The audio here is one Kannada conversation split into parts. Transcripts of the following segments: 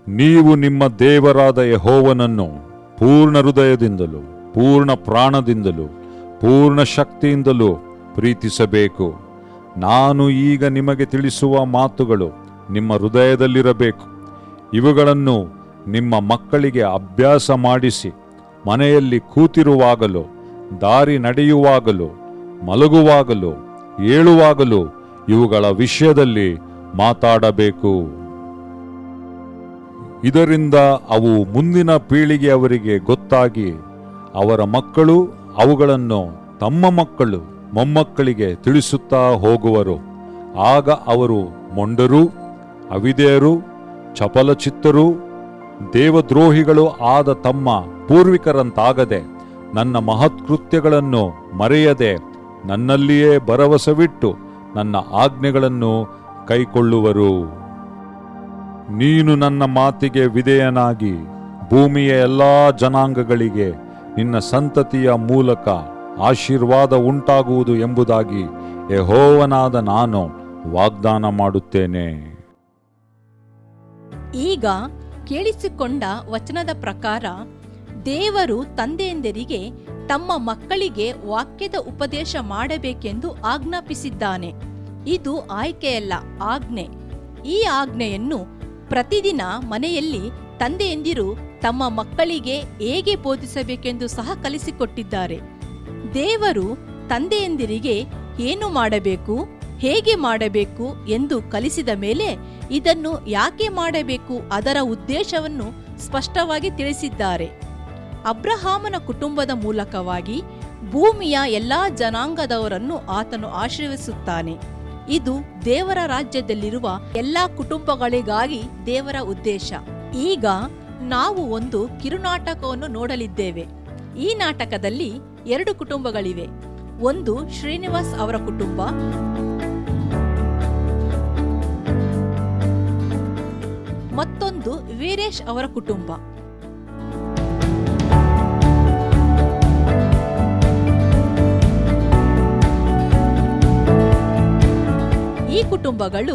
ನೀವು ನಿಮ್ಮ ದೇವರಾದ ಯೆಹೋವನನ್ನು ಪೂರ್ಣ ಹೃದಯದಿಂದಲೂ ಪೂರ್ಣ ಪ್ರಾಣದಿಂದಲೂ ಪೂರ್ಣ ಶಕ್ತಿಯಿಂದಲೂ ಪ್ರೀತಿಸಬೇಕು. ನಾನು ಈಗ ನಿಮಗೆ ತಿಳಿಸುವ ಮಾತುಗಳು ನಿಮ್ಮ ಹೃದಯದಲ್ಲಿರಬೇಕು. ಇವುಗಳನ್ನು ನಿಮ್ಮ ಮಕ್ಕಳಿಗೆ ಅಭ್ಯಾಸ ಮಾಡಿಸಿ, ಮನೆಯಲ್ಲಿ ಕೂತಿರುವಾಗಲೂ, ದಾರಿ ನಡೆಯುವಾಗಲೂ, ಮಲಗುವಾಗಲೂ, ಏಳುವಾಗಲೂ ಇವುಗಳ ವಿಷಯದಲ್ಲಿ ಮಾತಾಡಬೇಕು. ಇದರಿಂದ ಅವು ಮುಂದಿನ ಪೀಳಿಗೆಯವರಿಗೆ ಗೊತ್ತಾಗಿ ಅವರ ಮಕ್ಕಳು ಅವುಗಳನ್ನು ತಮ್ಮ ಮಕ್ಕಳು ಮೊಮ್ಮಕ್ಕಳಿಗೆ ತಿಳಿಸುತ್ತಾ ಹೋಗುವರು. ಆಗ ಅವರು ಮೊಂಡರೂ ಅವಿಧೇಯರೂ ಚಪಲಚಿತ್ತರೂ ದೇವದ್ರೋಹಿಗಳು ಆದ ತಮ್ಮ ಪೂರ್ವಿಕರಂತಾಗದೆ ನನ್ನ ಮಹತ್ಕೃತ್ಯಗಳನ್ನು ಮರೆಯದೆ ನನ್ನಲ್ಲಿಯೇ ಭರವಸವಿಟ್ಟು ನನ್ನ ಆಜ್ಞೆಗಳನ್ನು ಕೈಕೊಳ್ಳುವರು. ನೀನು ನನ್ನ ಮಾತಿಗೆ ವಿಧೇಯನಾಗಿ ಭೂಮಿಯ ಎಲ್ಲಾ ಜನಾಂಗಗಳಿಗೆ ನಿನ್ನ ಸಂತತಿಯ ಮೂಲಕ ಆಶೀರ್ವಾದ ಉಂಟಾಗುವುದು ಎಂಬುದಾಗಿ ಯೆಹೋವನಾದ ನಾನು ವಾಗ್ದಾನ ಮಾಡುತ್ತೇನೆ. ಈಗ ಕೇಳಿಸಿಕೊಂಡ ವಚನದ ಪ್ರಕಾರ ದೇವರು ತಂದೆಯಂದಿರಿಗೆ ತಮ್ಮ ಮಕ್ಕಳಿಗೆ ವಾಕ್ಯದ ಉಪದೇಶ ಮಾಡಬೇಕೆಂದು ಆಜ್ಞಾಪಿಸಿದ್ದಾನೆ. ಇದು ಆಯ್ಕೆಯಲ್ಲ, ಆಜ್ಞೆ. ಈ ಆಜ್ಞೆಯನ್ನು ಪ್ರತಿದಿನ ಮನೆಯಲ್ಲಿ ತಂದೆಯಂದಿರು ತಮ್ಮ ಮಕ್ಕಳಿಗೆ ಹೇಗೆ ಬೋಧಿಸಬೇಕೆಂದು ಸಹ ಕಲಿಸಿಕೊಟ್ಟಿದ್ದಾರೆ. ದೇವರು ತಂದೆಯಂದಿರಿಗೆ ಏನು ಮಾಡಬೇಕು, ಹೇಗೆ ಮಾಡಬೇಕು ಎಂದು ಕಲಿಸಿದ ಮೇಲೆ ಇದನ್ನು ಯಾಕೆ ಮಾಡಬೇಕು, ಅದರ ಉದ್ದೇಶವನ್ನು ಸ್ಪಷ್ಟವಾಗಿ ತಿಳಿಸಿದ್ದಾರೆ. ಅಬ್ರಹಾಮನ ಕುಟುಂಬದ ಮೂಲಕವಾಗಿ ಭೂಮಿಯ ಎಲ್ಲಾ ಜನಾಂಗದವರನ್ನು ಆತನು ಆಶೀರ್ವದಿಸುತ್ತಾನೆ. ಇದು ದೇವರ ರಾಜ್ಯದಲ್ಲಿರುವ ಎಲ್ಲಾ ಕುಟುಂಬಗಳಿಗಾಗಿ ದೇವರ ಉದ್ದೇಶ. ಈಗ ನಾವು ಒಂದು ಕಿರುನಾಟಕವನ್ನು ನೋಡಲಿದ್ದೇವೆ. ಈ ನಾಟಕದಲ್ಲಿ 2 ಕುಟುಂಬಗಳಿವೆ. ಒಂದು ಶ್ರೀನಿವಾಸ್ ಅವರ ಕುಟುಂಬ, ಮತ್ತೊಂದು ವೀರೇಶ್ ಅವರ ಕುಟುಂಬ. ಈ ಕುಟುಂಬಗಳು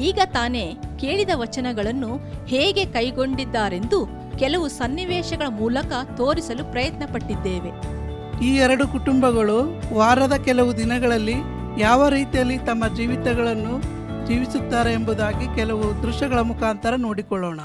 ಈಗ ತಾನೇ ಕೇಳಿದ ವಚನಗಳನ್ನು ಹೇಗೆ ಕೈಗೊಂಡಿದ್ದಾರೆಂದು ಕೆಲವು ಸನ್ನಿವೇಶಗಳ ಮೂಲಕ ತೋರಿಸಲು ಪ್ರಯತ್ನಪಟ್ಟಿದ್ದೇವೆ. ಈ 2 ಕುಟುಂಬಗಳು ವಾರದ ಕೆಲವು ದಿನಗಳಲ್ಲಿ ಯಾವ ರೀತಿಯಲ್ಲಿ ತಮ್ಮ ಜೀವಿತಗಳನ್ನು ಜೀವಿಸುತ್ತಾರೆ ಎಂಬುದಾಗಿ ಕೆಲವು ದೃಶ್ಯಗಳ ಮುಖಾಂತರ ನೋಡಿಕೊಳ್ಳೋಣ.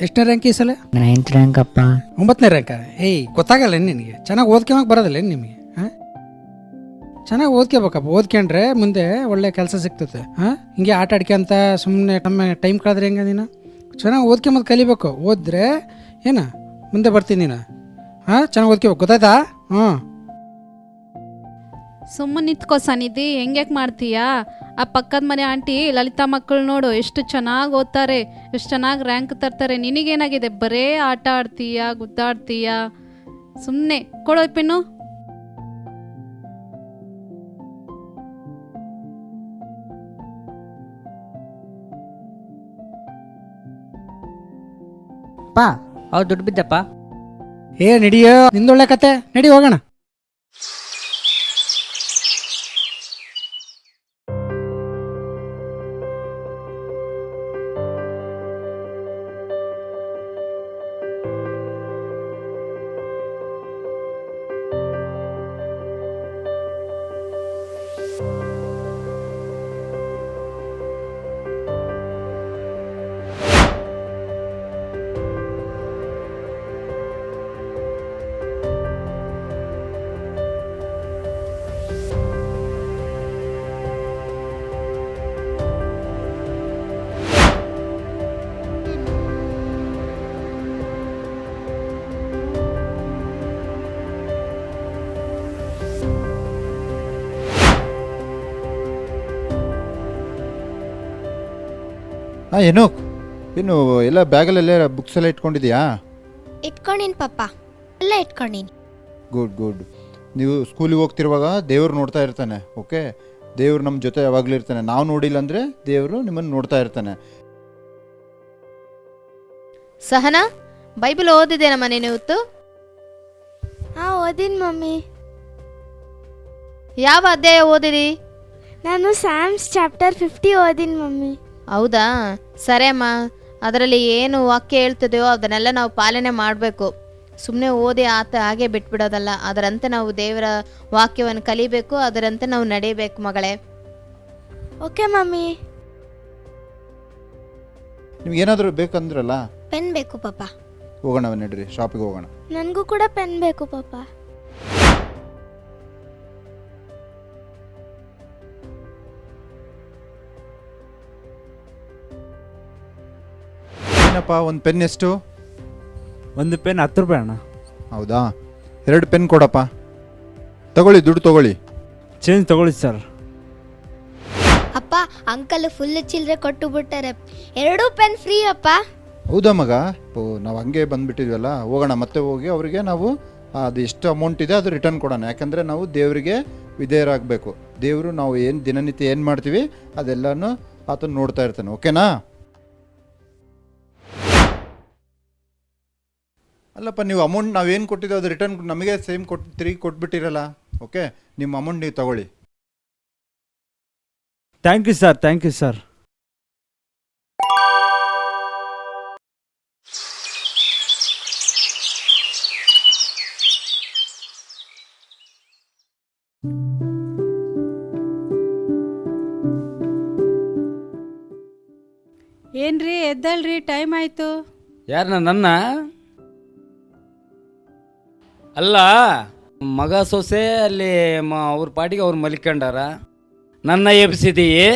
ಎಷ್ಟನೇ ರ್ಯಾಂಕ್ ಈ ಸಲ? 9th ರ್ಯಾಂಕ್ ಅಪ್ಪ. 9ನೇ ರ್ಯಾಂಕ? ಏಯ್, ಗೊತ್ತಾಗಲ್ಲ ನಿನಗೆ? ಚೆನ್ನಾಗಿ ಓದ್ಕೊಳಕ್ಕೆ ಬರೋದಿಲ್ಲ ನಿಮಗೆ? ಚೆನ್ನಾಗಿ ಓದ್ಕೋಬೇಕಪ್ಪ. ಓದ್ಕೊಂಡ್ರೆ ಮುಂದೆ ಒಳ್ಳೆ ಕೆಲಸ ಸಿಗ್ತದೆ. ಹಿಂಗೆ ಆಟ ಆಡ್ಕೊಂತ ಸುಮ್ಮನೆ ಟೈಮ್ ಕಳೆದ್ರೆ ಹೆಂಗೆ? ನೀನು ಚೆನ್ನಾಗಿ ಓದ್ಕೊಂಬದು ಕಲಿಬೇಕು. ಓದಿದ್ರೆ ಏನು ಮುಂದೆ ಬರ್ತೀನಿ ನೀನು. ಚೆನ್ನಾಗಿ ಓದ್ಕೋಬೇಕು, ಗೊತ್ತಾಯ್ತಾ? ಸುಮ್ಮನೆ ನಿಂತ್ಕೋ ಸನ್ನಿಧಿ, ಹೆಂಗ್ಯಾಕೆ ಮಾಡ್ತೀಯಾ? ಆ ಪಕ್ಕದ ಮನೆ ಆಂಟಿ ಲಲಿತಾ ಮಕ್ಕಳು ನೋಡು, ಎಷ್ಟು ಚೆನ್ನಾಗಿ ಓದ್ತಾರೆ, ಎಷ್ಟು ಚೆನ್ನಾಗಿ ರ್ಯಾಂಕ್ ತರ್ತಾರೆ. ನಿನಗೇನಾಗಿದೆ? ಬರೇ ಆಟ ಆಡ್ತೀಯಾ, ಗುದ್ದಾಡ್ತೀಯಾ? ಸುಮ್ಮನೆ ಕೊಡೋ ಪೆನ್ನು. ಪಾ ಅವ್ರು ದುಡ್ಡು ಬಿದ್ದಪ್ಪ. ನಡಿಯೋ, ನಿಂದೊಳ್ಳೆ ಕತೆ, ನಡಿ ಹೋಗೋಣ. ಏನು ಏನು ಎಲ್ಲ ಬ್ಯಾಗಲ್ಲೆಲ್ಲ ಬುಕ್ಸ್ ಎಲ್ಲ ಇಟ್ಕೊಂಡಿದ್ಯಾ? ಇಟ್ಕೊಂಡೀನಿ ಪಪ್ಪ, ಎಲ್ಲ ಇಟ್ಕೊಂಡೀನಿ. ಗುಡ್. ನೀವು ಸ್ಕೂಲಿಗೆ ಹೋಗ್ತಿರುವಾಗ ದೇವ್ರು ನೋಡ್ತಾ ಇರ್ತಾನೆ. ಓಕೆ, ದೇವ್ರು ನಮ್ಮ ಜೊತೆ ಯಾವಾಗಲೂ ಇರ್ತಾನೆ. ನಾವು ನೋಡಿಲ್ಲ ಅಂದರೆ ದೇವರು ನಿಮ್ಮನ್ನು ನೋಡ್ತಾ ಇರ್ತಾನೆ. ಸಹನಾ, ಬೈಬಲ್ ಓದಿದ್ದೇನಮ್ಮ ನೀನು ಇವತ್ತು? ಹಾಂ, ಓದಿನ ಮಮ್ಮಿ. ಯಾವ ಅಧ್ಯಾಯ ಓದಿದಿ? ನಾನು ಸ್ಯಾಮ್ಸ್ ಚಾಪ್ಟರ್ 50 ಓದಿನ ಮಮ್ಮಿ. ಹೌದಾ, ಸರಿ ಅಮ್ಮ. ಅದರಲ್ಲಿ ಏನು ವಾಕ್ಯ ಹೇಳ್ತಿದೆಯೋ ಅದನ್ನೆಲ್ಲ ನಾವು ಪಾಲನೆ ಮಾಡಬೇಕು. ಸುಮ್ಮನೆ ಓದಿ ಹಾಗೆ ಬಿಟ್ಬಿಡೋದಲ್ಲ. ಅದರಂತೆ ನಾವು ದೇವರ ವಾಕ್ಯವನ್ನು ಕಲಿಬೇಕು, ಅದರಂತೆ ನಾವು ನಡೆಯಬೇಕು ಮಗಳೇ. Okay mummy. ನಿಮ್ಗೇನಾದರೂ ಬೇಕಂದ್ರಲ್ಲ? ಪೆನ್ ಬೇಕು ಪಪ್ಪ. ಹೋಗೋಣ ನಡ್ರಿ, ಶಾಪಿಗೆ ಹೋಗೋಣ. ನನಗೂ ಕೂಡ ಪೆನ್ ಬೇಕು ಪಪ್ಪ. ಏನಪ್ಪ, ಒಂದು ಪೆನ್ ಎಷ್ಟು? ಒಂದು ಪೆನ್ 10 ರೂಪಾಯಿ ಅಣ್ಣ. ಹೌದಾ, 2 ಪೆನ್ ಕೊಡಪ್ಪ. ತಗೊಳ್ಳಿ, ದುಡ್ಡು ತಗೊಳ್ಳಿ. ಚೇಂಜ್ ತಗೊಳ್ಳಿ ಸರ್. ಅಪ್ಪ, ಅಂಕಲ್ ಫುಲ್ ಚಿಲ್ಲರೆ ಕೊಟ್ಟು ಬಿಟ್ಟಾರೆ. 2 ಪೆನ್ ಫ್ರೀ ಅಪ್ಪ. ಹೌದಾ ಮಗ? ನಾವು ಹಂಗೆ ಬಂದುಬಿಟ್ಟಿದ್ವಲ್ಲ. ಹೋಗೋಣ, ಮತ್ತೆ ಹೋಗಿ ಅವರಿಗೆ ನಾವು ಅದು ಎಷ್ಟು ಅಮೌಂಟ್ ಇದೆ ಅದು ರಿಟರ್ನ್ ಕೊಡೋಣ. ಯಾಕಂದರೆ ನಾವು ದೇವರಿಗೆ ವಿಧೇಯರಾಗಬೇಕು. ದೇವರು ನಾವು ಏನು ದಿನನಿತ್ಯ ಏನು ಮಾಡ್ತೀವಿ ಅದೆಲ್ಲನೂ ಆತನ ನೋಡ್ತಾ ಇರ್ತಾನೆ. ಓಕೆನಾ? ಅಲ್ಲಪ್ಪ, ನೀವು ಅಮೌಂಟ್ ನಾವೇನು ಕೊಟ್ಟಿದ್ದೋ ಅದು ರಿಟರ್ನ್ ನಮಗೆ ಸೇಮ್ ತಿರುಗಿ ಕೊಟ್ಬಿಟ್ಟಿರಲ್ಲ. ಓಕೆ, ನಿಮ್ಮ ಅಮೌಂಟ್ ನೀವು ತಗೊಳ್ಳಿ. Thank you sir. ಏನ್ರಿ, ಎದ್ದಲ್ರಿ, ಟೈಮ್ ಆಯ್ತು. ಯಾರನ್ನ? ನನ್ನ ಅಲ್ಲ, ಮಗ ಸೊಸೆ ಅಲ್ಲಿ ಅವ್ರ ಪಾಟಿಗೆ ಅವ್ರು ಮಲಿಕೊಂಡಾರ. ನನ್ನ ಎಬ್ಸಿದೀಯಿ,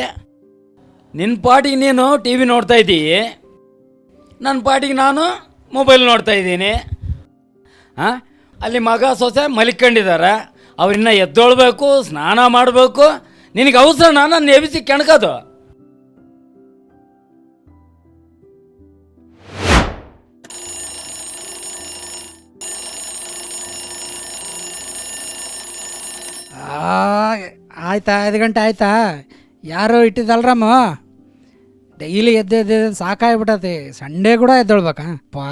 ನಿನ್ನ ಪಾಟಿಗೆ ನೀನು ಟಿ ವಿ ನೋಡ್ತಾ ಇದ್ದೀಯಿ, ನನ್ನ ಪಾಟಿಗೆ ನಾನು ಮೊಬೈಲ್ ನೋಡ್ತಾ ಇದ್ದೀನಿ. ಹಾಂ, ಅಲ್ಲಿ ಮಗ ಸೊಸೆ ಮಲಿಕೊಂಡಿದ್ದಾರೆ. ಅವ್ರಿನ್ನ ಎದ್ದೊಳ್ಬೇಕು, ಸ್ನಾನ ಮಾಡಬೇಕು. ನಿನಗೆ ಅವಸರನ ನನ್ನ ಎಬ್ಸಿ ಕೆಣಕೋದು? ಆಯ್ತಾ? 5 ಗಂಟೆ ಆಯ್ತಾ? ಯಾರು ಇಟ್ಟಿದ್ದಲ್ರಮ್ಮ, ಡೈಲಿ ಎದ್ದೆ ಸಾಕಾಗ್ಬಿಟ್ಟತಿ. ಸಂಡೇ ಕೂಡ ಎದ್ದೊಳ್ಬೇಕಾ ಪಾ?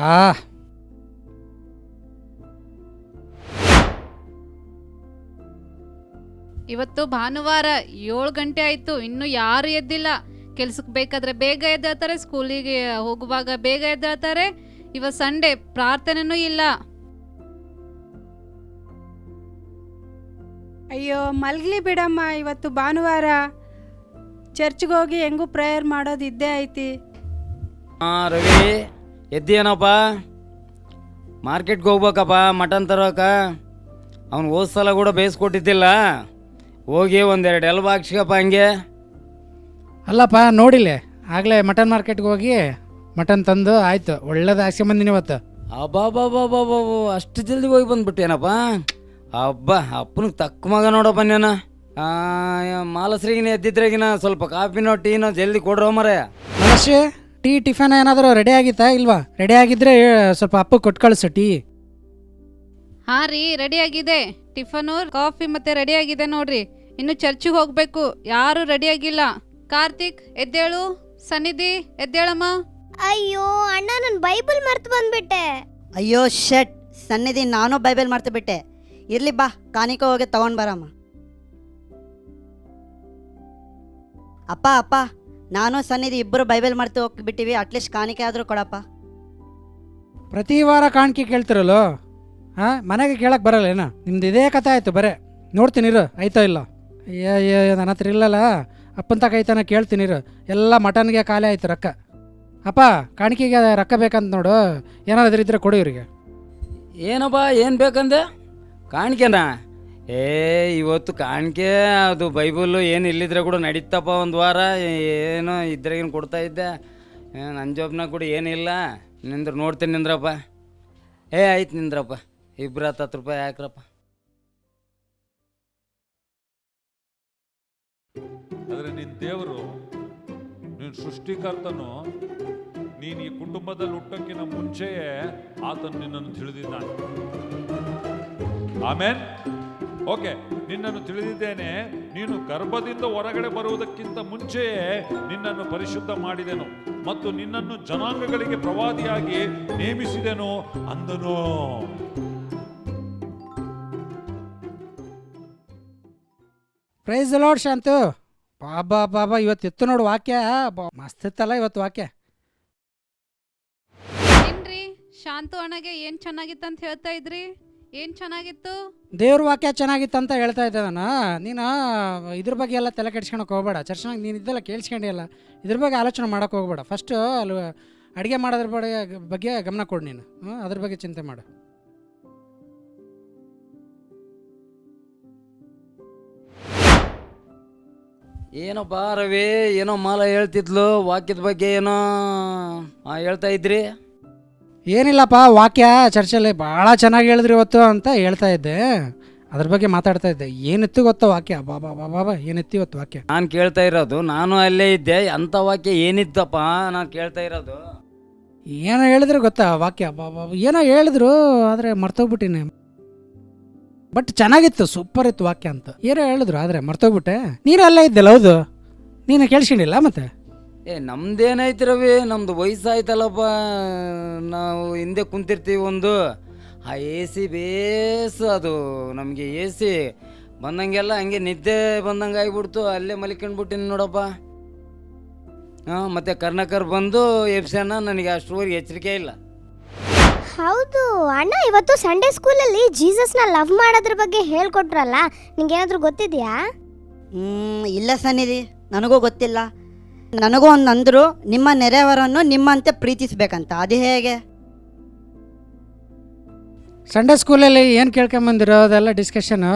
ಇವತ್ತು ಭಾನುವಾರ 7 ಗಂಟೆ ಆಯ್ತು, ಇನ್ನು ಯಾರು ಎದ್ದಿಲ್ಲ. ಕೆಲ್ಸಕ್ಕೆ ಬೇಕಾದ್ರೆ ಬೇಗ ಎದ್ದೇಳ್ತಾರೆ, ಸ್ಕೂಲಿಗೆ ಹೋಗುವಾಗ ಬೇಗ ಎದ್ದೇಳ್ತಾರೆ. ಇವತ್ತು ಸಂಡೇ, ಪ್ರಾರ್ಥನೆನೂ ಇಲ್ಲ. ಅಯ್ಯೋ, ಮಲ್ಗ್ಲಿ ಬಿಡಮ್ಮ, ಇವತ್ತು ಭಾನುವಾರ. ಚರ್ಚ್ಗೆ ಹೋಗಿ ಹೆಂಗೂ ಪ್ರೇಯರ್ ಮಾಡೋದು ಇದ್ದೇ ಐತಿ. ಹಾಂ ರವಿ, ಎದ್ದೇನಪ್ಪ? ಮಾರ್ಕೆಟ್ಗೆ ಹೋಗ್ಬೇಕಪ್ಪ, ಮಟನ್ ತರೋಕ. ಅವ್ನು ಹೋದ ಸಲ ಕೂಡ ಬೇಯಿಸ್ಕೊಟ್ಟಿದ್ದಿಲ್ಲ. ಹೋಗಿ 1-2 ಎಲ್ಬ ಹಾಕ್ಸಿಕಪ್ಪ ಹಂಗೆ. ಅಲ್ಲಪ್ಪ, ನೋಡಿಲ್ಲ, ಆಗಲೇ ಮಟನ್ ಮಾರ್ಕೆಟ್ಗೆ ಹೋಗಿ ಮಟನ್ ತಂದು ಆಯ್ತು, ಒಳ್ಳೇದು ಹಾಕ್ಸ್ಕೊಂಬಂದಿನಿ ಇವತ್ತು. ಅಬ್ಬಾ, ಅಷ್ಟು ಜಲ್ದಿ ಹೋಗಿ ಬಂದ್ಬಿಟ್ಟೇನಪ್ಪ? ಹಬ್ಬ, ಅಪ್ಪನಿಗೆ ತಕ್ಕ ಮಗ ನೋಡಪ್ಪ ನೀನು. ಮಾಲಸ್ರಿಗಿನ ಎದ್ದಿದ್ರಾಗಿನ ಸ್ವಲ್ಪ ಕಾಫಿನೋ ಟೀನೋ ಜಲ್ದಿ ಕೊಡ್ರೋ ಮರೆ. ಮನಸ್ಸು, ಟೀ ಟಿಫನ್ ಏನಾದರೂ ರೆಡಿ ಆಗಿತ್ತಾ ಇಲ್ವಾ? ರೆಡಿ ಆಗಿದ್ರೆ ಸ್ವಲ್ಪ ಅಪ್ಪ ಕೊಟ್ಟು ಕಳಿಸು ಟೀ. ಹಾಂ ರೀ, ರೆಡಿ ಆಗಿದೆ. ಟಿಫನು, ಕಾಫಿ ಮತ್ತೆ ರೆಡಿ ಆಗಿದೆ ನೋಡ್ರಿ. ಇನ್ನು ಚರ್ಚಿಗೆ ಹೋಗ್ಬೇಕು, ಯಾರು ರೆಡಿ ಆಗಿಲ್ಲ. ಕಾರ್ತಿಕ್ ಎದ್ದೇಳು, ಸನ್ನಿಧಿ ಎದ್ದೇಳಮ್ಮ. ಅಯ್ಯೋ ಅಣ್ಣ, ನಾನು ಬೈಬಲ್ ಮರ್ತು ಬಂದ್ಬಿಟ್ಟೆ. ಅಯ್ಯೋ ಶಟ್, ಸನ್ನಿಧಿ, ನಾನು ಬೈಬಲ್ ಮರ್ತು ಬಿಟ್ಟೆ. ಇರ್ಲಿ ಬಾ, ಕಾಣಿಕ ಹೋಗಿ ತಗೊಂಡ್ ಬರಮ್ಮ. ಅಪ್ಪ, ನಾನು ಸನ್ನಿಧಿ ಇಬ್ಬರು ಬೈಬಲ್ ಮರ್ತು ಹೋಗ್ಬಿಟ್ಟಿವಿ. ಅಟ್ಲೀಸ್ಟ್ ಕಾಣಿಕೆ ಆದರೂ ಕೊಡಪ್ಪ. ಪ್ರತಿ ವಾರ ಕಾಣಿಕೆ ಕೇಳ್ತಿರಲ್ಲೋ? ಹಾಂ, ಮನೆಗೆ ಕೇಳಕ್ಕೆ ಬರಲ್ಲ ಏನೋ? ನಿಮ್ದು ಇದೇ ಕಥೆ ಆಯಿತು ಬರೇ. ನೋಡ್ತೀನಿರು, ಆಯ್ತೋ ಇಲ್ಲ. ಅಯ್ಯೋ, ನನ್ನ ಹತ್ರ ಇಲ್ಲಲ್ಲ, ಅಪ್ಪನ ತಕ ಐತಾನ ಕೇಳ್ತೀನಿರು. ಎಲ್ಲ ಮಟನ್ಗೆ ಖಾಲಿ ಆಯ್ತು ರೊಕ್ಕ. ಅಪ್ಪ, ಕಾಣಿಕೆಗೆ ರೊಕ್ಕ ಬೇಕಂತ ನೋಡು, ಏನಾದರೂ ಇದ್ರೆ ಕೊಡು ಇವರಿಗೆ. ಏನಪ್ಪ, ಏನು ಬೇಕಂದೆ? ಕಾಣಿಕೆನಾ? ಇವತ್ತು ಕಾಣಿಕೆ ಅದು ಬೈಬಲ್ಲು ಏನು ಇಲ್ಲಿದ್ರೆ ಕೂಡ ನಡೀತಪ್ಪ. ಒಂದು ವಾರ ಏನೋ ಇದ್ರಾಗೇನು ಕೊಡ್ತಾ ಇದ್ದೆ. ನನ್ನ ಜಾಬ್ನಾಗ ಕೂಡ ಏನಿಲ್ಲ. ನೋಡ್ತೀನಿ ನಿಂದ್ರಪ್ಪ. ಆಯ್ತು ನಿಂದ್ರಪ್ಪ. 2 10 ರೂಪಾಯಿ ಹಾಕ್ರಪ್ಪ. ಆದರೆ ನಿನ್ನ ದೇವರು ನಿನ್ನ ಸೃಷ್ಟಿಕರ್ತನು ನೀನು ಈ ಕುಟುಂಬದಲ್ಲಿ ಹುಟ್ಟಕ್ಕಿಂತ ಮುಂಚೆಯೇ ಆತನು ನಿನ್ನನ್ನು ತಿಳಿದಿದ್ದಾನೆ. ಆಮೇನ್. ಓಕೆ, ನಿನ್ನನ್ನು ತಿಳಿದಿದ್ದೇನೆ. ನೀನು ಗರ್ಭದಿಂದ ಹೊರಗಡೆ ಬರುವುದಕ್ಕಿಂತ ಮುಂಚೆಯೇ ನಿನ್ನನ್ನು ಪರಿಶುದ್ಧ ಮಾಡಿದೆನು ಮತ್ತು ನಿನ್ನನ್ನು ಜನಾಂಗಗಳಿಗೆ ಪ್ರವಾದಿಯಾಗಿ ನೇಮಿಸಿದೆನು ಅಂದನು. Praise the lord Shantu. ಬಾಬಾ ಬಾಬಾ ಇವತ್ತು ಇತ್ತು ನೋಡು ವಾಕ್ಯ, ಮಸ್ತ್ ಇತ್ತಲ್ಲ ಇವತ್ತು ವಾಕ್ಯ. ಏನ್ರಿ ಶಾಂತು ಅಣ್ಣಗೆ ಏನ್ ಚೆನ್ನಾಗಿತ್ತಂತ ಹೇಳ್ತಾ ಇದ್ರಿ? ಏನ್ ಚೆನ್ನಾಗಿತ್ತು? ದೇವ್ರ ವಾಕ್ಯ ಚೆನ್ನಾಗಿತ್ತಂತ ಹೇಳ್ತಾ ಇದ್ದೆ ನಾನು. ನೀನು ಇದ್ರ ಬಗ್ಗೆ ಎಲ್ಲ ತಲೆ ಕೆಡ್ಸ್ಕೊಳಕ್ಕೆ ಹೋಗ್ಬೇಡ. ಚರ್ಚ್ನಾಗ ನೀನು ಇದೆಲ್ಲ ಕೇಳಿಸ್ಕೊಂಡಿಲ್ಲ, ಇದ್ರ ಬಗ್ಗೆ ಆಲೋಚನೆ ಮಾಡೋಕೆ ಹೋಗ್ಬೇಡ. ಫಸ್ಟು ಅಲ್ಲಿ ಅಡುಗೆ ಮಾಡೋದ್ರ ಬಗ್ಗೆ ಗಮನ ಕೊಡು ನೀನು. ಅದ್ರ ಬಗ್ಗೆ ಚಿಂತೆ ಮಾಡು. ಏನಪ್ಪ ರವಿ, ಏನೋ ಮಾಲ ಹೇಳ್ತಿದ್ಲು ವಾಕ್ಯದ ಬಗ್ಗೆ, ಏನೋ ಹೇಳ್ತಾ ಇದ್ರಿ? ಏನಿಲ್ಲಪ್ಪ, ವಾಕ್ಯ ಚರ್ಚಲ್ಲಿ ಭಾಳ ಚೆನ್ನಾಗಿ ಹೇಳಿದ್ರಿ ಇವತ್ತು ಅಂತ ಹೇಳ್ತಾ ಇದ್ದೆ. ಅದ್ರ ಬಗ್ಗೆ ಮಾತಾಡ್ತಾ ಇದ್ದೆ. ಏನಿತ್ತು ಗೊತ್ತಾ ವಾಕ್ಯ? ಬಾಬಾ ಬಾಬಾ ಏನಿತ್ತು ಇವತ್ತು ವಾಕ್ಯ? ನಾನು ಕೇಳ್ತಾ ಇರೋದು, ನಾನು ಅಲ್ಲೇ ಇದ್ದೆ, ಅಂಥ ವಾಕ್ಯ ಏನಿತ್ತಪ್ಪ ನಾನು ಕೇಳ್ತಾ ಇರೋದು? ಏನೋ ಹೇಳಿದ್ರು ಗೊತ್ತಾ ವಾಕ್ಯ? ಬಾಬಾ ಏನೋ ಹೇಳಿದ್ರು, ಆದರೆ ಮರ್ತೋಗ್ಬಿಟ್ಟಿನಿ. ಬಟ್ ಚೆನ್ನಾಗಿತ್ತು, ಸೂಪರ್ ಇತ್ತು ವಾಕ್ಯ ಅಂತ ಏನೋ ಹೇಳಿದ್ರು, ಆದರೆ ಮರ್ತೋಗ್ಬಿಟ್ಟೆ. ನೀನು ಅಲ್ಲೇ ಇದ್ದಲ್ಲ? ಹೌದು, ನೀನು ಕೇಳಿಸ್ಕೊಂಡಿಲ್ಲ ಮತ್ತೆ? ನಮ್ದೇನೈತಿ ರವಿ, ನಮ್ದು ವಯಸ್ಸಾಯ್ತಲ್ಲಪ್ಪ. ನಾವು ಹಿಂದೆ ಕುಂತಿರ್ತೀವಿ ಒಂದು, ಆ ಎ ಸಿ ಬೇಸ್, ಅದು ನಮಗೆ ಎ ಸಿ ಬಂದಂಗೆಲ್ಲ ಹಂಗೆ ನಿದ್ದೆ ಬಂದಂಗೆ ಆಗಿಬಿಡ್ತು. ಅಲ್ಲೇ ಮಲಿಕೊಂಡ್ಬಿಟ್ಟಿನಿ ನೋಡಪ್ಪ. ಹಾಂ, ಮತ್ತು ಕರ್ನಾಕರ್ ಬಂದು ಎಬ್ಸನ, ನನಗೆ ಅಷ್ಟುವರೆಗೆ ಎಚ್ಚರಿಕೆ ಇಲ್ಲ. ಹೌದು ಅಣ್ಣ, ಇವತ್ತು ಸಂಡೇ ಸ್ಕೂಲಲ್ಲಿ ಜೀಸಸ್ನ ಲವ್ ಮಾಡೋದ್ರ ಬಗ್ಗೆ ಹೇಳ್ಕೊಟ್ರಲ್ಲ, ನಿಂಗೇನಾದ್ರೂ ಗೊತ್ತಿದೆಯಾ? ಇಲ್ಲ ಸನ್ನಿಧಿ, ನನಗೂ ಗೊತ್ತಿಲ್ಲ. ನನಗೂ ಒಂದು ಅಂದರು, ನಿಮ್ಮ ನೆರೆಯವರನ್ನು ನಿಮ್ಮಂತೆ ಪ್ರೀತಿಸ್ಬೇಕಂತ. ಅದು ಹೇಗೆ? ಸಂಡೇ ಸ್ಕೂಲಲ್ಲಿ ಏನು ಕೇಳ್ಕೊಂಬಂದಿರೋ ಅದೆಲ್ಲ ಡಿಸ್ಕಷನ್ನು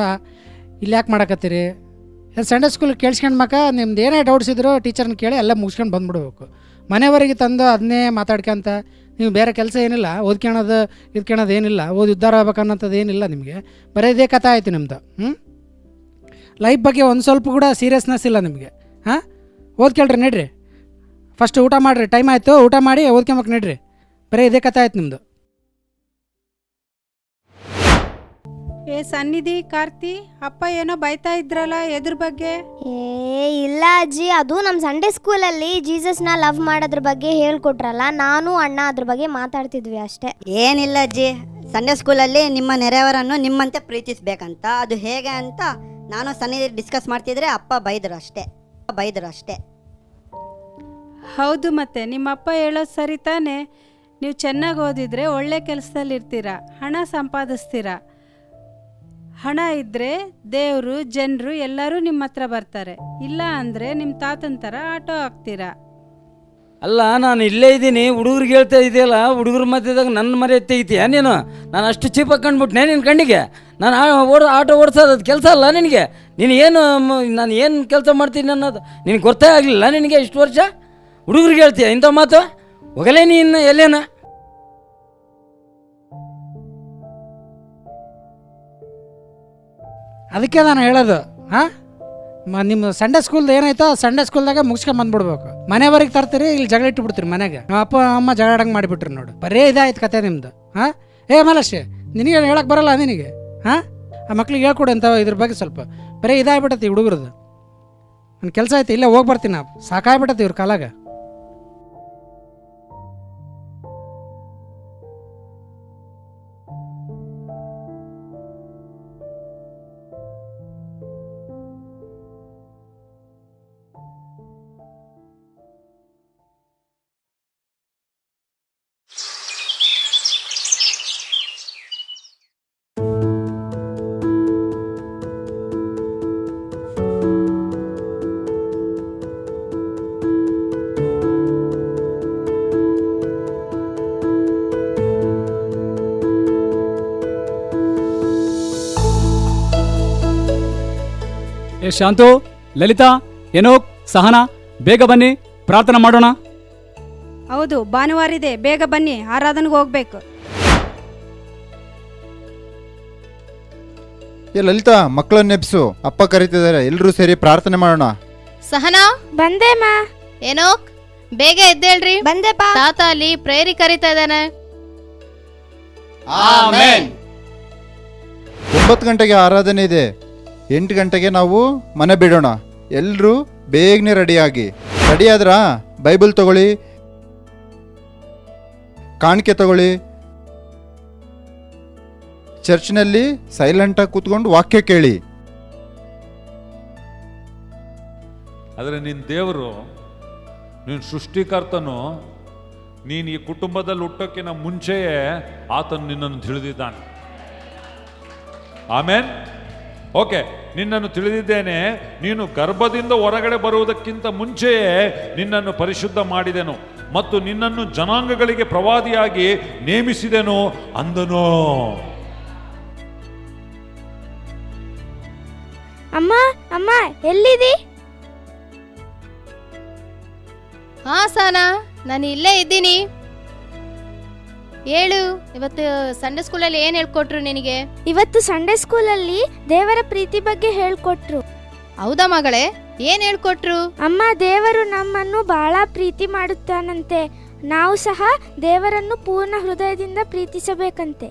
ಇಲ್ಲಿ ಯಾಕೆ ಮಾಡಕತ್ತೀರಿ? ಸಂಡೇ ಸ್ಕೂಲ್ ಕೇಳಿಸ್ಕೊಂಡ್ಮಕ ನಿಮ್ದು ಏನೇ ಡೌಟ್ಸ್ ಇದ್ರು ಟೀಚರ್ನ ಕೇಳಿ ಎಲ್ಲ ಮುಗಿಸ್ಕೊಂಡು ಬಂದ್ಬಿಡ್ಬೇಕು. ಮನೆವರೆಗೆ ತಂದು ಅದನ್ನೇ ಮಾತಾಡ್ಕೊಂತ ನೀವು ಬೇರೆ ಕೆಲಸ ಏನಿಲ್ಲ, ಓದ್ಕೊಳೋದು ಏನಿಲ್ಲ, ಓದಿ ಉದ್ಧಾರ ಆಗ್ಬೇಕನ್ನೋಂಥದ್ದು ಏನಿಲ್ಲ ನಿಮಗೆ. ಬರೀ ಇದೇ ಕಥೆ ಆಯಿತು ನಿಮ್ಮದು. ಲೈಫ್ ಬಗ್ಗೆ ಒಂದು ಸ್ವಲ್ಪ ಕೂಡ ಸೀರಿಯಸ್ನೆಸ್ ಇಲ್ಲ ನಿಮಗೆ. ಹಾಂ, ಓದ್ಕೊಳ್ರಿ ನಡ್ರಿ. ಫಸ್ಟ್ ಊಟ ಮಾಡಿರಿ, ಟೈಮ್ ಆಯಿತು, ಊಟ ಮಾಡಿ ಓದ್ಕೊಂಬೇಕು ನಡ್ರಿ. ಬರೀ ಇದೇ ಕಥೆ ಆಯ್ತು ನಿಮ್ಮದು. ಏ ಸನ್ನಿಧಿ, ಕಾರ್ತಿ, ಅಪ್ಪ ಏನೋ ಬೈತಾ ಇದ್ರಲ್ಲ, ಎದ್ರ ಬಗ್ಗೆ? ಇಲ್ಲ ಅಜ್ಜಿ, ಅದು ನಮ್ಮ ಸಂಡೇ ಸ್ಕೂಲಲ್ಲಿ ಜೀಸಸ್ನ ಲವ್ ಮಾಡೋದ್ರ ಬಗ್ಗೆ ಹೇಳ್ಕೊಟ್ರಲ್ಲ, ನಾನು ಅಣ್ಣ ಅದ್ರ ಬಗ್ಗೆ ಮಾತಾಡ್ತಿದ್ವಿ ಅಷ್ಟೇ. ಏನಿಲ್ಲ ಅಜ್ಜಿ, ಸಂಡೇ ಸ್ಕೂಲಲ್ಲಿ ನಿಮ್ಮ ನೆರೆಯವರನ್ನು ನಿಮ್ಮಂತೆ ಪ್ರೀತಿಸ್ಬೇಕಂತ. ಅದು ಹೇಗೆ ಅಂತ ನಾನು ಸನ್ನಿಧಿ ಡಿಸ್ಕಸ್ ಮಾಡ್ತಿದ್ರೆ ಅಪ್ಪ ಬೈದರು ಅಷ್ಟೇ. ಹೌದು, ಮತ್ತೆ ನಿಮ್ಮಪ್ಪ ಹೇಳೋದು ಸರಿ ತಾನೆ. ನೀವು ಚೆನ್ನಾಗಿ ಓದಿದ್ರೆ ಒಳ್ಳೆ ಕೆಲಸದಲ್ಲಿ ಇರ್ತೀರ, ಹಣ ಸಂಪಾದಿಸ್ತೀರ. ಹಣ ಇದ್ದರೆ ದೇವರು, ಜನರು ಎಲ್ಲರೂ ನಿಮ್ಮ ಹತ್ರ ಬರ್ತಾರೆ. ಇಲ್ಲ ಅಂದರೆ ನಿಮ್ಮ ತಾತನ ಥರ ಆಟೋ ಹಾಕ್ತೀರಾ. ಅಲ್ಲ, ನಾನು ಇಲ್ಲೇ ಇದ್ದೀನಿ, ಹುಡುಗರಿಗೆ ಹೇಳ್ತಾ ಇದೆಯಲ್ಲ, ಹುಡುಗರ ಮಧ್ಯದಾಗ ನನ್ನ ಮರೆ ತೆಗಿತೀಯ ನೀನು? ನಾನು ಅಷ್ಟು ಚೀಪ್ ಹಾಕೊಂಡ್ಬಿಟ್ನೆ ನಿನ್ನ ಕಣ್ಣಿಗೆ? ನಾನು ಆಟೋ ಓಡಿಸೋದು ಅದು ಕೆಲಸ ಅಲ್ಲ ನಿನಗೆ? ನೀನು ಏನು, ನಾನು ಏನು ಕೆಲಸ ಮಾಡ್ತೀನಿ ಅನ್ನೋದು ನಿನಗೆ ಗೊತ್ತೇ ಆಗಲಿಲ್ಲ ನಿನಗೆ ಇಷ್ಟು ವರ್ಷ? ಹುಡುಗರಿಗೆ ಹೇಳ್ತೀಯ ಇಂಥ ಮಾತು? ಹೋಗಲೇ ನೀನು ಎಲ್ಲೇನ? ಅದಕ್ಕೆ ನಾನು ಹೇಳೋದು, ಹಾಂ, ನಿಮ್ಮ ಸಂಡೇ ಸ್ಕೂಲ್ದು ಏನಾಯ್ತೋ ಸಂಡೇ ಸ್ಕೂಲ್ದಾಗ ಮುಗಿಸ್ಕೊಂಡು ಬಂದ್ಬಿಡ್ಬೇಕು. ಮನೆವರೆಗೆ ತರ್ತೀರಿ, ಇಲ್ಲಿ ಜಗಳ ಇಟ್ಟುಬಿಡ್ತೀರಿ ಮನೆಗೆ. ನಮ್ಮ ಅಪ್ಪ ಅಮ್ಮ ಜಗಳ ಆಡಂಗೆ ಮಾಡಿಬಿಟ್ರಿ ನೋಡಿ. ಬರೀ ಇದಾಯ್ತು ಕತೆ ನಿಮ್ಮದು. ಹಾಂ, ಮಲಶಿ, ನಿನಗೆ ಹೇಳಕ್ಕೆ ಬರಲ್ಲ ನಿನಗೆ? ಹಾಂ, ಆ ಮಕ್ಳಿಗೆ ಹೇಳ್ಕೊಡು ಅಂತ ಇದ್ರ ಬಗ್ಗೆ ಸ್ವಲ್ಪ. ಬರೀ ಇದಾಗ್ಬಿಟ್ಟತಿ ಹುಡುಗರದು. ನನ್ನ ಕೆಲಸ ಆಯ್ತು, ಇಲ್ಲೇ ಹೋಗಿ ಬರ್ತೀನಿ. ನಾವು ಸಾಕಾಗ್ಬಿಟ್ಟತಿ ಇವ್ರ ಕಾಲಾಗ. ಶಾಂತು, ಲಲಿತಾ, ಏನೋಕ್, ಸಹನಾ, ಬೇಗ ಬನ್ನಿ, ಪ್ರಾರ್ಥನೆ ಮಾಡೋಣ. ಹೌದು, ಭಾನುವಾರ ಇದೆ, ಬೇಗ ಬನ್ನಿ, ಆರಾಧನೆಗೆ ಹೋಗ್ಬೇಕು. ಲಲಿತಾ, ಮಕ್ಕಳನ್ನ ನೆಪ್ಸು, ಅಪ್ಪ ಕರೀತಿದ್ದಾರೆ, ಎಲ್ಲರೂ ಸೇರಿ ಪ್ರಾರ್ಥನೆ ಮಾಡೋಣ. ಸಹನಾ ಬಂದೆ ಮಾ. ಏನೋಕ್, ಬೇಗ ಎದ್ದೇಳ್ರಿ. ಬಂದೆಪ್ಪ. ತಾತ ಅಲ್ಲಿ ಪ್ರೇರಿ ಕರೀತಾ ಇದ್ದಾನೆ. 9 ಗಂಟೆಗೆ ಆರಾಧನೆ ಇದೆ. 8 ಗಂಟೆಗೆ ನಾವು ಮನೆ ಬಿಡೋಣ. ಎಲ್ಲರೂ ಬೇಗನೆ ರೆಡಿಯಾಗಿ. ರೆಡಿ ಆದ್ರಾ? ಬೈಬಲ್ ತಗೊಳ್ಳಿ, ಕಾಣಿಕೆ ತಗೊಳ್ಳಿ. ಚರ್ಚ್ನಲ್ಲಿ ಸೈಲೆಂಟಾಗಿ ಕೂತ್ಕೊಂಡು ವಾಕ್ಯ ಕೇಳಿ. ಆದರೆ ನಿನ್ನ ದೇವರು, ನಿನ್ನ ಸೃಷ್ಟಿಕರ್ತನು, ನೀನು ಈ ಕುಟುಂಬದಲ್ಲಿ ಹುಟ್ಟೋಕ್ಕಿಂತ ಮುಂಚೆಯೇ ಆತನು ನಿನ್ನನ್ನು ತಿಳಿದಿದ್ದಾನೆ. ಆಮೇನ್. ಓಕೆ, ನಿನ್ನನ್ನು ತಿಳಿದಿದ್ದೇನೆ. ನೀನು ಗರ್ಭದಿಂದ ಹೊರಗಡೆ ಬರುವುದಕ್ಕಿಂತ ಮುಂಚೆಯೇ ನಿನ್ನನ್ನು ಪರಿಶುದ್ಧ ಮಾಡಿದೆನು ಮತ್ತು ನಿನ್ನನ್ನು ಜನಾಂಗಗಳಿಗೆ ಪ್ರವಾದಿಯಾಗಿ ನೇಮಿಸಿದೆನು ಅಂದನು. ಅಮ್ಮ ಅಮ್ಮ ಎಲ್ಲಿದಿ? ಹಾ ಸಾನಾ, ನಾನು ಇಲ್ಲೇ ಇದ್ದೀನಿ. ಹೇಳು, ಇವತ್ತು ಸಂಡೇ ಸ್ಕೂಲಲ್ಲಿ ಏನ್ ಹೇಳ್ಕೊಟ್ರು ನಿನಗೆ? ಇವತ್ತು ಸಂಡೇ ಸ್ಕೂಲಲ್ಲಿ ದೇವರ ಪ್ರೀತಿ ಬಗ್ಗೆ ಹೇಳ್ಕೊಟ್ರು. ಹೌದಾ ಮಗಳೇ, ಏನ್ ಹೇಳ್ಕೊಟ್ರು? ಅಮ್ಮ, ದೇವರು ನಮ್ಮನ್ನು ಬಹಳ ಪ್ರೀತಿ ಮಾಡುತ್ತಾನಂತೆ. ನಾವು ಸಹ ದೇವರನ್ನು ಪೂರ್ಣ ಹೃದಯದಿಂದ ಪ್ರೀತಿಸಬೇಕಂತೆ.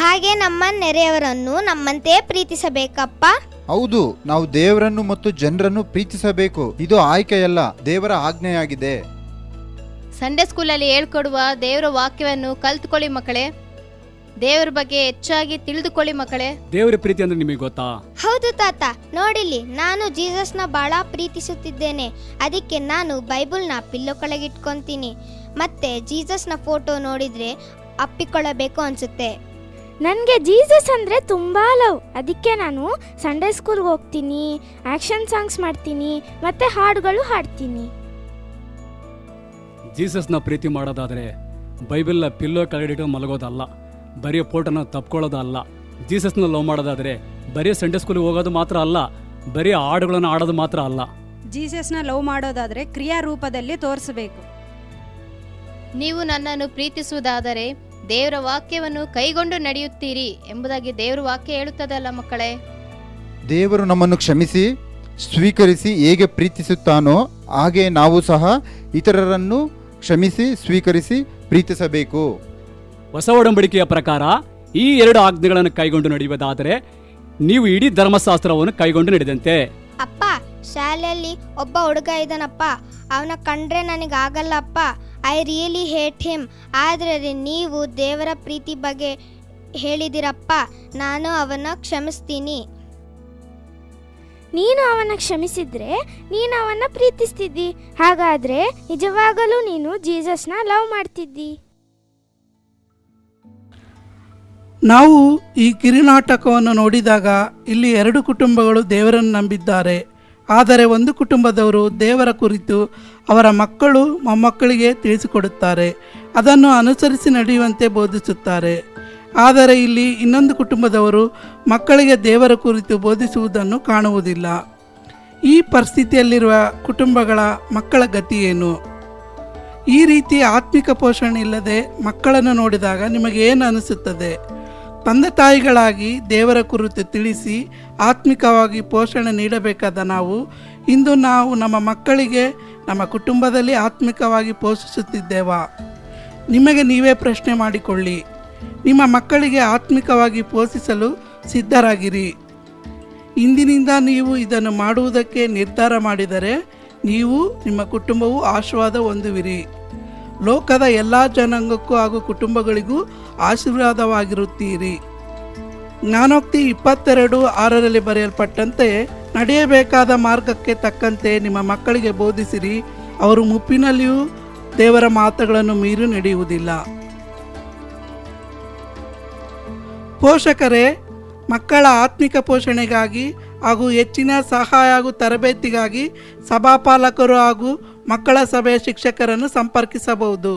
ಹಾಗೆ ನಮ್ಮ ನೆರೆಯವರನ್ನು ನಮ್ಮಂತೆ ಪ್ರೀತಿಸಬೇಕಪ್ಪ. ಹೌದು, ನಾವು ದೇವರನ್ನು ಮತ್ತು ಜನರನ್ನು ಪ್ರೀತಿಸಬೇಕು. ಇದು ಆಯ್ಕೆಯಲ್ಲ, ದೇವರ ಆಜ್ಞೆಯಾಗಿದೆ. ಸಂಡೇ ಸ್ಕೂಲಲ್ಲಿ ಹೇಳ್ಕೊಡುವ ದೇವರ ವಾಕ್ಯವನ್ನು ಕಲ್ತ್ಕೊಳ್ಳಿ ಮಕ್ಕಳೇ. ದೇವರ ಬಗ್ಗೆ ಹೆಚ್ಚಾಗಿ ತಿಳಿದುಕೊಳ್ಳಿ ಮಕ್ಕಳೇ. ದೇವರ ಪ್ರೀತಿ ಅಂದ್ರೆ ನಿಮಗೆ ಗೊತ್ತಾ? ಹೌದು ತಾತ, ನೋಡಿಲಿ, ನಾನು ಜೀಸಸ್ನ ಬಹಳ ಪ್ರೀತಿಸುತ್ತಿದ್ದೇನೆ. ಅದಕ್ಕೆ ನಾನು ಬೈಬಲ್ನ ಪಿಲ್ಲೋ ಕೆಳಗಿಟ್ಕೊಂತೀನಿ. ಮತ್ತೆ ಜೀಸಸ್ನ ಫೋಟೋ ನೋಡಿದ್ರೆ ಅಪ್ಪಿಕೊಳ್ಳಬೇಕು ಅನ್ಸುತ್ತೆ. ನನಗೆ ಜೀಸಸ್ ಅಂದರೆ ತುಂಬ ಲವ್. ಅದಕ್ಕೆ ನಾನು ಸಂಡೇ ಸ್ಕೂಲ್ಗೆ ಹೋಗ್ತೀನಿ, ಆ್ಯಕ್ಷನ್ ಸಾಂಗ್ಸ್ ಮಾಡ್ತೀನಿ, ಮತ್ತು ಹಾಡುಗಳು ಹಾಡ್ತೀನಿ. ಜೀಸಸ್ನ ಪ್ರೀತಿ ಮಾಡೋದಾದರೆ ಬೈಬಲ್ನ ಪಿಲ್ಲೋ ಕೆಳಗಿಟ್ಟು ಮಲಗೋದಲ್ಲ, ಬರೀ ಫೋಟೋನ ತಪ್ಕೊಳ್ಳೋದಲ್ಲ. ಜೀಸಸ್ನ ಲವ್ ಮಾಡೋದಾದರೆ ಬರೀ ಸಂಡೇ ಸ್ಕೂಲಿಗೆ ಹೋಗೋದು ಮಾತ್ರ ಅಲ್ಲ, ಬರೀ ಹಾಡುಗಳನ್ನು ಆಡೋದು ಮಾತ್ರ ಅಲ್ಲ. ಜೀಸಸ್ನ ಲವ್ ಮಾಡೋದಾದರೆ ಕ್ರಿಯಾ ರೂಪದಲ್ಲಿ ತೋರಿಸಬೇಕು. ನೀವು ನನ್ನನ್ನು ಪ್ರೀತಿಸುವುದಾದರೆ ದೇವರ ವಾಕ್ಯವನ್ನು ಕೈಗೊಂಡು ನಡೆಯುತ್ತೀರಿ ಎಂಬುದಾಗಿ ದೇವರ ವಾಕ್ಯ ಹೇಳುತ್ತದಲ್ಲ ಮಕ್ಕಳೇ. ದೇವರು ನಮ್ಮನ್ನು ಕ್ಷಮಿಸಿ ಸ್ವೀಕರಿಸಿ ಹೇಗೆ ಪ್ರೀತಿಸುತ್ತಾನೋ ಹಾಗೆ ನಾವು ಸಹ ಇತರರನ್ನು ಕ್ಷಮಿಸಿ ಸ್ವೀಕರಿಸಿ ಪ್ರೀತಿಸಬೇಕು. ಹೊಸ ಒಡಂಬಡಿಕೆಯ ಪ್ರಕಾರ ಈ 2 ಆಜ್ಞೆಗಳನ್ನು ಕೈಗೊಂಡು ನಡೆಯುವುದಾದರೆ ನೀವು ಇಡೀ ಧರ್ಮಶಾಸ್ತ್ರವನ್ನು ಕೈಗೊಂಡು ನಡೆದಂತೆ. ಅಪ್ಪ, ಶಾಲೆಯಲ್ಲಿ ಒಬ್ಬ ಹುಡುಗ ಇದ್ದಾನಪ್ಪ. ಅವನ ಕಂಡ್ರೆ ನನಗಾಗಲ್ಲಪ್ಪ. I really hate him. ಆದರೆ ನೀವು ದೇವರ ಪ್ರೀತಿ ಬಗ್ಗೆ ಹೇಳಿದಿರಪ್ಪ, ನಾನು ಅವನ ಕ್ಷಮಿಸ್ತೀನಿ. ನೀನು ಅವನ ಕ್ಷಮಿಸಿದ್ರೆ ನೀನು ಅವನ ಪ್ರೀತಿಸ್ತಿದ್ದಿ. ಹಾಗಾದ್ರೆ ನಿಜವಾಗಲೂ ನೀನು ಜೀಸಸ್ನ ಲವ್ ಮಾಡ್ತಿದ್ದಿ. ನಾವು ಈ ಕಿರುನಾಟಕವನ್ನು ನೋಡಿದಾಗ ಇಲ್ಲಿ 2 ಕುಟುಂಬಗಳು ದೇವರನ್ನು ನಂಬಿದ್ದಾರೆ. ಆದರೆ ಒಂದು ಕುಟುಂಬದವರು ದೇವರ ಕುರಿತು ಅವರ ಮಕ್ಕಳು ಮೊಮ್ಮಕ್ಕಳಿಗೆ ತಿಳಿಸಿಕೊಡುತ್ತಾರೆ, ಅದನ್ನು ಅನುಸರಿಸಿ ನಡೆಯುವಂತೆ ಬೋಧಿಸುತ್ತಾರೆ. ಆದರೆ ಇಲ್ಲಿ ಇನ್ನೊಂದು ಕುಟುಂಬದವರು ಮಕ್ಕಳಿಗೆ ದೇವರ ಕುರಿತು ಬೋಧಿಸುವುದನ್ನು ಕಾಣುವುದಿಲ್ಲ. ಈ ಪರಿಸ್ಥಿತಿಯಲ್ಲಿರುವ ಕುಟುಂಬಗಳ ಮಕ್ಕಳ ಗತಿ ಏನು? ಈ ರೀತಿ ಆತ್ಮಿಕ ಪೋಷಣೆ ಇಲ್ಲದೆ ಮಕ್ಕಳನ್ನು ನೋಡಿದಾಗ ನಿಮಗೇನು ಅನಿಸುತ್ತದೆ? ತಂದೆ ತಾಯಿಗಳಾಗಿ ದೇವರ ಕುರಿತು ತಿಳಿಸಿ ಆತ್ಮಿಕವಾಗಿ ಪೋಷಣೆ ನೀಡಬೇಕಾದ ನಾವು ಇಂದು ನಮ್ಮ ಮಕ್ಕಳಿಗೆ ನಮ್ಮ ಕುಟುಂಬದಲ್ಲಿ ಆತ್ಮಿಕವಾಗಿ ಪೋಷಿಸುತ್ತಿದ್ದೇವಾ? ನಿಮಗೆ ನೀವೇ ಪ್ರಶ್ನೆ ಮಾಡಿಕೊಳ್ಳಿ. ನಿಮ್ಮ ಮಕ್ಕಳಿಗೆ ಆತ್ಮಿಕವಾಗಿ ಪೋಷಿಸಲು ಸಿದ್ಧರಾಗಿರಿ. ಇಂದಿನಿಂದ ನೀವು ಇದನ್ನು ಮಾಡುವುದಕ್ಕೆ ನಿರ್ಧಾರ ಮಾಡಿದರೆ ನೀವು ನಿಮ್ಮ ಕುಟುಂಬವು ಆಶೀರ್ವಾದ ಹೊಂದುವಿರಿ. ಲೋಕದ ಎಲ್ಲ ಜನಾಂಗಕ್ಕೂ ಹಾಗೂ ಕುಟುಂಬಗಳಿಗೂ ಆಶೀರ್ವಾದವಾಗಿರುತ್ತೀರಿ. ಜ್ಞಾನೋಕ್ತಿ 22:6 ಬರೆಯಲ್ಪಟ್ಟಂತೆ ನಡೆಯಬೇಕಾದ ಮಾರ್ಗಕ್ಕೆ ತಕ್ಕಂತೆ ನಿಮ್ಮ ಮಕ್ಕಳಿಗೆ ಬೋಧಿಸಿರಿ. ಅವರು ಮುಪ್ಪಿನಲ್ಲಿಯೂ ದೇವರ ಮಾತುಗಳನ್ನು ಮೀರಿ ನಡೆಯುವುದಿಲ್ಲ. ಪೋಷಕರೇ, ಮಕ್ಕಳ ಆತ್ಮಿಕ ಪೋಷಣೆಗಾಗಿ ಹಾಗೂ ಹೆಚ್ಚಿನ ಸಹಾಯ ಹಾಗೂ ತರಬೇತಿಗಾಗಿ ಸಭಾಪಾಲಕರು ಹಾಗೂ ಮಕ್ಕಳ ಸಭೆಯ ಶಿಕ್ಷಕರನ್ನು ಸಂಪರ್ಕಿಸಬಹುದು.